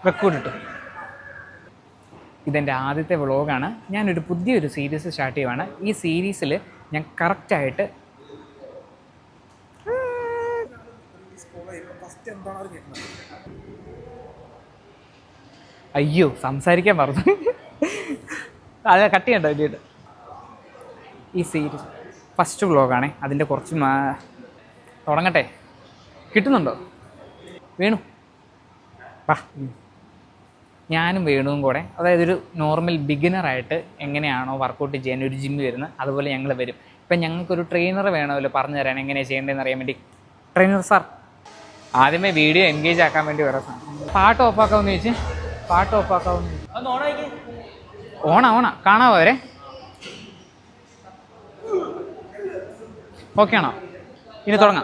റെക്കോർഡിട്ടു. ഇതെൻ്റെ ആദ്യത്തെ വ്ളോഗാണ്. ഞാനൊരു പുതിയൊരു സീരീസ് സ്റ്റാർട്ട് ചെയ്യുവാണ്. ഈ സീരീസിൽ ഞാൻ കറക്റ്റായിട്ട് അയ്യോ സംസാരിക്കാൻ പറഞ്ഞു. അത് കട്ട് ചെയ്യണ്ട വലിയിട്ട്. ഈ സീരീസ് ഫസ്റ്റ് വ്ളോഗാണേ. അതിൻ്റെ കുറച്ച് തുടങ്ങട്ടെ. കിട്ടുന്നുണ്ടോ വേണു? വാ. ഞാനും വേണുവും കൂടെ, അതായത് ഒരു നോർമൽ ബിഗിനറായിട്ട് എങ്ങനെയാണോ വർക്കൗട്ട് ചെയ്യാൻ ഒരു ജിമ്മിൽ വരുന്നത് അതുപോലെ ഞങ്ങൾ വരും. ഇപ്പം ഞങ്ങൾക്കൊരു ട്രെയിനർ വേണമല്ലോ പറഞ്ഞു തരാൻ എങ്ങനെയാണ് ചെയ്യേണ്ടതെന്ന് അറിയാൻ വേണ്ടി. ട്രെയിനർ സാർ ആദ്യമേ വീഡിയോ എൻഗേജ് ആക്കാൻ വേണ്ടി വരാം. പാട്ട് ഓഫാക്കാമെന്ന് ചോദിച്ച്. പാട്ട് ഓഫാക്കാമെന്ന് ഓണാ കാണാവോ അവരെ? ഓക്കെ ആണോ? ഇനി തുടങ്ങാം.